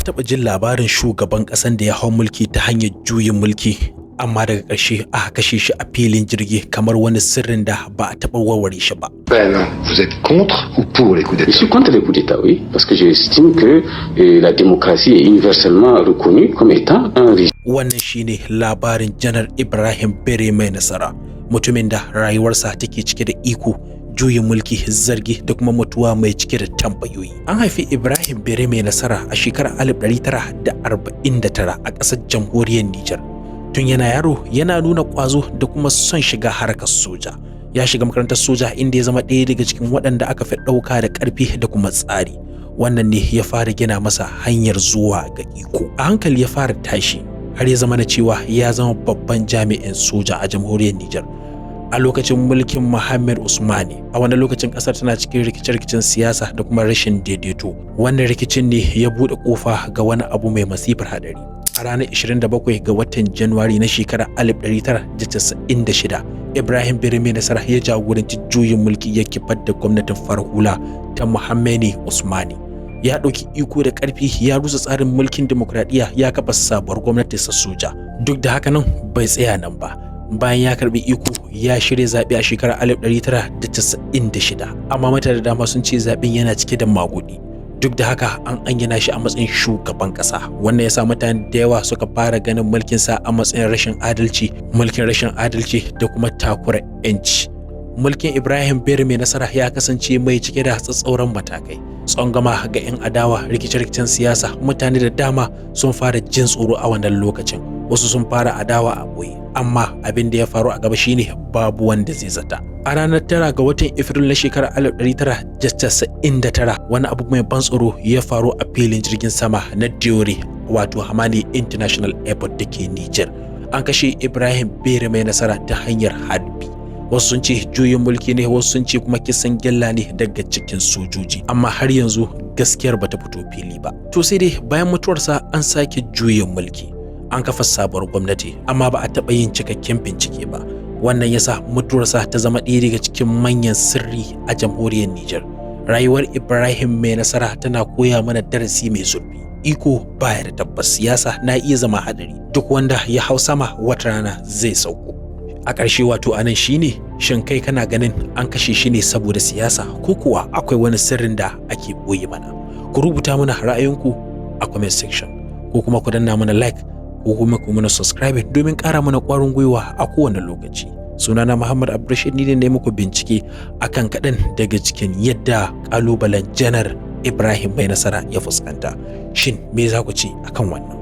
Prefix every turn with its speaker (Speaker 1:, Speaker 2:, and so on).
Speaker 1: taɓa jin labarin shugaban ƙasan da ya hau mulki ta hanyar juyin mulki, amma daga ƙarshe aka kashe shi a filin jirgi kamar wani sirrin da ba a taɓa warware shi ba.
Speaker 2: Vous êtes contre ou pour les coups d'État?
Speaker 3: Je suis contre les coups d'État, oui, parce que j'estime que la démocratie est universellement reconnue comme étant un régime.
Speaker 1: Wannan shine labarin Janar Ibrahim Baré Maïnassara, mutumin da rayuwarsa take cike da iko, juyin mulki, zargi da kuma mutuwa mai cike da tambayoyi. An haifi Ibrahim Baré Maïnassara a shekarar 1949 a ƙasar jamhuriyar Niger. Tun yana yaro yana nuna ƙwazo da kuma son shiga harkar soja. Ya shiga makarantar soja inda ya zama ɗaya daga cikin waɗanda aka fi ɗauka da ƙarfi da kuma tsari. Wannan ne ya fara gina masa hanyar zuwa ga iko. A hankali ya fara tashi har ya zama na cewa ya zama babban jami'in soja a jamhuriyar Niger. A lokacin mulkin Muhammad Usmani, a wannan lokacin kasar tana cikin rikice-rikicen siyasa da kuma rashin daidaito. Wannan rikicin ne ya bude kofa ga wani abu mai masifar hadari. A ranar 27 ga watan Januwari na shekarar 1996, Ibrahim Baré Maïnassara ya jagoranci juyin mulki ya kifar da gwamnatin farar hula ta Muhammad Usmani. Ya ɗauki iko da ƙarfi, ya rusa tsarin mulkin demokradiyya, ya kafa sabuwar gwamnatin soja. Duk da haka nan bai tsaya nan ba. Bayan ya karbi iko, ya shirya zaɓe a shekarar 1996, amma mutane da dama sun ce zaɓen yana cike da magudi. Duk da haka an ayyana shi a matsayin shugaban ƙasa. Wannan ya sa mutane da yawa suka fara ganin mulkinsa a matsayin rashin adalci, mulkin rashin adalci da kuma takura 'yanci. Mulkin Ibrahim Baré Maïnassara ya kasance mai cike da tsatsauran matakai. Tsangwama ga 'yan adawa, rikice-rikicen siyasa, mutane da dama sun fara jin tsoro a wannan lokacin. Wasu sun fara adawa a boye, amma abin da ya faru a gaba shine babu wanda zai zata. A ranar 9 ga watan Afrilu na shekarar 1999, wani abu mai ban tsoro ya faru a filin jirgin sama na Diori, wato Hamani International Airport da ke Niger. An kashe Ibrahim Baré Maïnassara ta hanyar harbi. Wasu sun ce juyin mulki ne, wasu sun ce kuma kisan gyalla ne daga cikin sojoji, amma har yanzu gaskiyar bata fito fili ba. To sai dai bayan mutuwarsa an sake juyin mulki, an kafa sabuwar gwamnati, amma ba a taɓa yin cikakken bincike ba. Wannan yasa mutuwarsa ta zama ɗaya daga cikin manyan sirri a jamhuriyar Niger. Rayuwar Ibrahim Maïnassara tana koya mana darasi mai zurfi. Iko baya da tabbas, siyasa na iya zama hadari. Duk wanda ya hau sama wata rana zai sauko. A ƙarshe wato anan shine, shin kai kana ganin an kashe shi ne saboda siyasa, ko kuwa akwai wani sirrin da ake boye mana? Ku rubuta mana ra'ayinku a comment section, ko kuma ku danna mana like, ko kuma ku mana subscribe domin ƙara mana ƙwarin gwiwa a kowane lokaci. Sunana Muhammad Abdurrashid, ni ne muku bincike akan kaɗan daga cikin yadda ƙalubalen Janar Ibrahim Maïnassara ya fuskanta. Shin me za ku ci akan wannan?